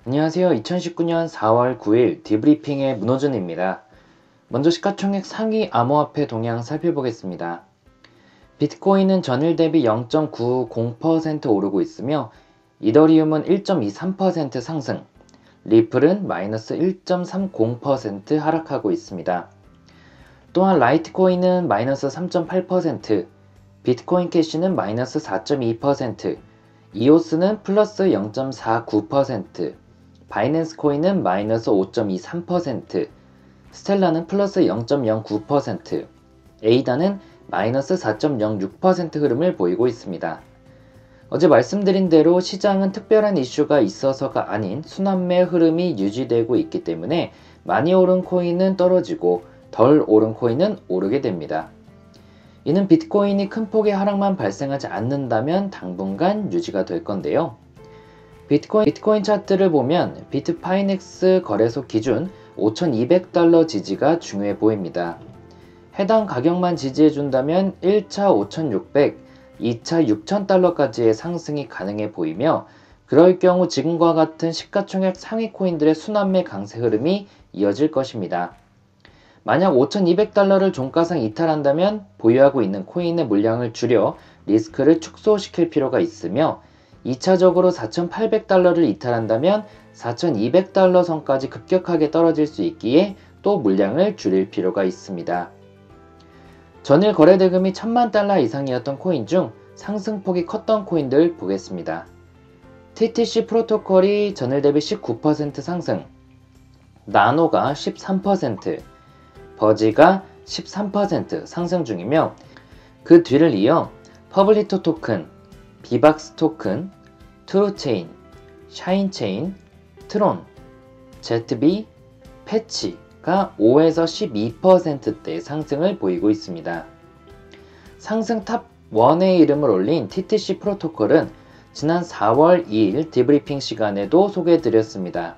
안녕하세요. 2019년 4월 9일 디브리핑의 문호준입니다. 먼저 시가총액 상위 암호화폐 동향 살펴보겠습니다. 비트코인은 전일 대비 0.90% 오르고 있으며 이더리움은 1.23% 상승, 리플은 마이너스 1.30% 하락하고 있습니다. 또한 라이트코인은 마이너스 3.8%, 비트코인 캐시는 마이너스 4.2%, 이오스는 플러스 0.49%, 바이낸스 코인은 마이너스 5.23%, 스텔라는 플러스 0.09%, 에이다는 마이너스 4.06% 흐름을 보이고 있습니다. 어제 말씀드린 대로 시장은 특별한 이슈가 있어서가 아닌 순환매 흐름이 유지되고 있기 때문에 많이 오른 코인은 떨어지고 덜 오른 코인은 오르게 됩니다. 이는 비트코인이 큰 폭의 하락만 발생하지 않는다면 당분간 유지가 될 건데요. 비트코인 차트를 보면 비트파이넥스 거래소 기준 5,200달러 지지가 중요해 보입니다. 해당 가격만 지지해준다면 1차 5,600, 2차 6,000달러까지의 상승이 가능해 보이며 그럴 경우 지금과 같은 시가총액 상위 코인들의 순환매 강세 흐름이 이어질 것입니다. 만약 5,200달러를 종가상 이탈한다면 보유하고 있는 코인의 물량을 줄여 리스크를 축소시킬 필요가 있으며 2차적으로 4,800달러를 이탈한다면 4,200달러 선까지 급격하게 떨어질 수 있기에 또 물량을 줄일 필요가 있습니다. 전일 거래 대금이 1,000만 달러 이상이었던 코인 중 상승폭이 컸던 코인들 보겠습니다. TTC 프로토콜이 전일 대비 19% 상승, 나노가 13%, 버지가 13% 상승 중이며 그 뒤를 이어 퍼블리토 토큰, 비박스 토큰, 트루체인, 샤인체인, 트론, ZB, 패치가 5에서 12%대 상승을 보이고 있습니다. 상승 탑 1의 이름을 올린 TTC 프로토콜은 지난 4월 2일 디브리핑 시간에도 소개해드렸습니다.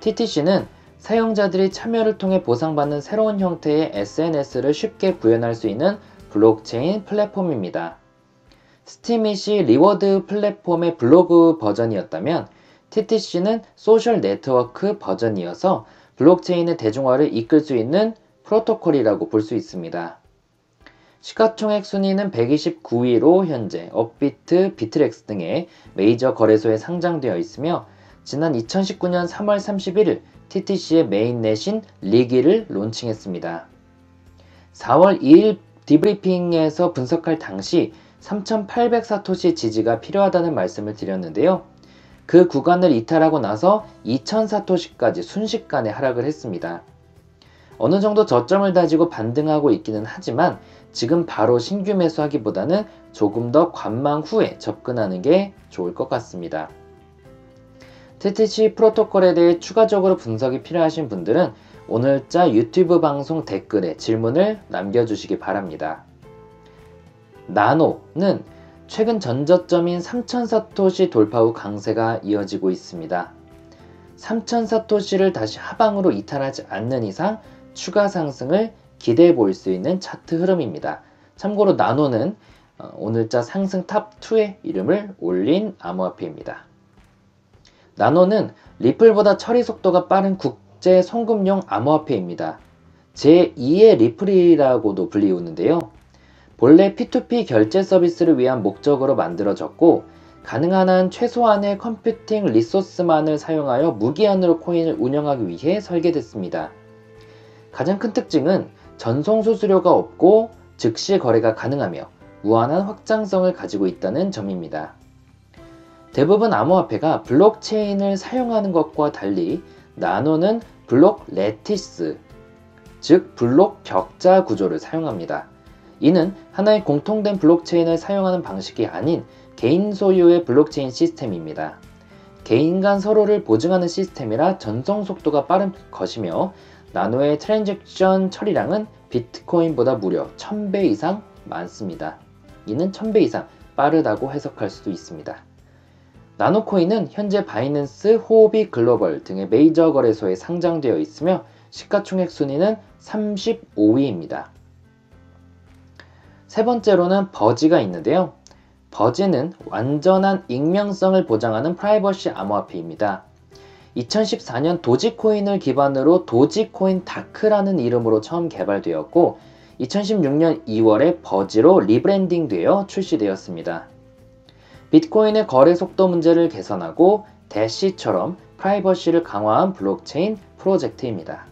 TTC는 사용자들이 참여를 통해 보상받는 새로운 형태의 SNS를 쉽게 구현할 수 있는 블록체인 플랫폼입니다. 스티밋이 리워드 플랫폼의 블로그 버전이었다면 TTC는 소셜 네트워크 버전이어서 블록체인의 대중화를 이끌 수 있는 프로토콜이라고 볼 수 있습니다. 시가총액 순위는 129위로 현재 업비트, 비트렉스 등의 메이저 거래소에 상장되어 있으며 지난 2019년 3월 31일 TTC의 메인넷인 리기를 론칭했습니다. 4월 2일 디브리핑에서 분석할 당시 3,800사토시 지지가 필요하다는 말씀을 드렸는데요. 그 구간을 이탈하고 나서 2,000사토시까지 순식간에 하락을 했습니다. 어느 정도 저점을 다지고 반등하고 있기는 하지만 지금 바로 신규 매수하기보다는 조금 더 관망 후에 접근하는 게 좋을 것 같습니다. TTC 프로토콜에 대해 추가적으로 분석이 필요하신 분들은 오늘자 유튜브 방송 댓글에 질문을 남겨주시기 바랍니다. 나노는 최근 전저점인 3,000사토시 돌파 후 강세가 이어지고 있습니다. 3,000사토시를 다시 하방으로 이탈하지 않는 이상 추가 상승을 기대해 볼 수 있는 차트 흐름입니다. 참고로 나노는 오늘자 상승 탑2의 이름을 올린 암호화폐입니다. 나노는 리플보다 처리 속도가 빠른 국제 송금용 암호화폐입니다. 제2의 리플이라고도 불리우는데요. 본래 P2P 결제 서비스를 위한 목적으로 만들어졌고 가능한 한 최소한의 컴퓨팅 리소스만을 사용하여 무기한으로 코인을 운영하기 위해 설계됐습니다. 가장 큰 특징은 전송 수수료가 없고 즉시 거래가 가능하며 무한한 확장성을 가지고 있다는 점입니다. 대부분 암호화폐가 블록체인을 사용하는 것과 달리 나노는 블록 레티스, 즉 블록 격자 구조를 사용합니다. 이는 하나의 공통된 블록체인을 사용하는 방식이 아닌 개인 소유의 블록체인 시스템입니다. 개인 간 서로를 보증하는 시스템이라 전송 속도가 빠른 것이며 나노의 트랜잭션 처리량은 비트코인보다 무려 1000배 이상 많습니다. 이는 1000배 이상 빠르다고 해석할 수도 있습니다. 나노코인은 현재 바이낸스, 호오비 글로벌 등의 메이저 거래소에 상장되어 있으며 시가총액 순위는 35위입니다. 세 번째로는 버지가 있는데요. 버지는 완전한 익명성을 보장하는 프라이버시 암호화폐입니다. 2014년 도지코인을 기반으로 도지코인 다크라는 이름으로 처음 개발되었고 2016년 2월에 버지로 리브랜딩되어 출시되었습니다. 비트코인의 거래 속도 문제를 개선하고 대시처럼 프라이버시를 강화한 블록체인 프로젝트입니다.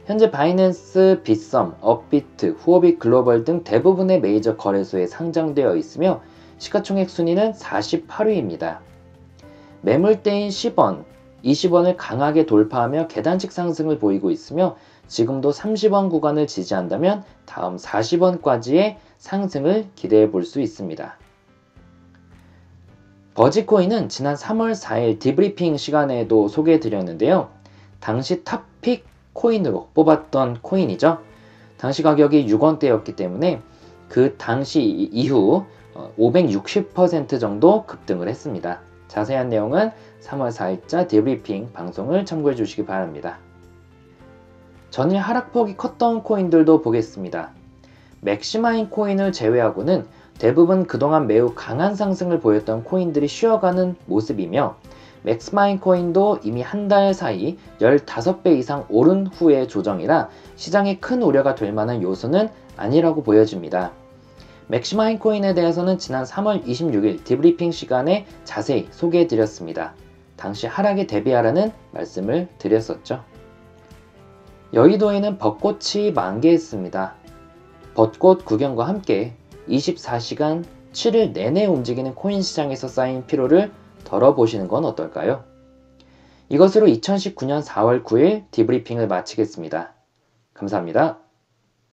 현재 바이낸스, 빗썸, 업비트, 후오비 글로벌 등 대부분의 메이저 거래소에 상장되어 있으며 시가총액 순위는 48위입니다. 매물대인 10원, 20원을 강하게 돌파하며 계단식 상승을 보이고 있으며 지금도 30원 구간을 지지한다면 다음 40원까지의 상승을 기대해 볼 수 있습니다. 버지코인은 지난 3월 4일 디브리핑 시간에도 소개해 드렸는데요. 당시 탑픽 코인으로 뽑았던 코인이죠. 당시 가격이 6원대였기 때문에 그 당시 이후 560% 정도 급등을 했습니다. 자세한 내용은 3월 4일자 디브리핑 방송을 참고해 주시기 바랍니다. 전일 하락폭이 컸던 코인들도 보겠습니다. 맥시마인 코인을 제외하고는 대부분 그동안 매우 강한 상승을 보였던 코인들이 쉬어가는 모습이며 맥스마인 코인도 이미 한 달 사이 15배 이상 오른 후의 조정이라 시장에 큰 우려가 될 만한 요소는 아니라고 보여집니다. 맥시마인 코인에 대해서는 지난 3월 26일 디브리핑 시간에 자세히 소개해 드렸습니다. 당시 하락에 대비하라는 말씀을 드렸었죠. 여의도에는 벚꽃이 만개했습니다. 벚꽃 구경과 함께 24시간 7일 내내 움직이는 코인 시장에서 쌓인 피로를 덜어보시는 건 어떨까요? 이것으로 2019년 4월 9일 디브리핑을 마치겠습니다. 감사합니다.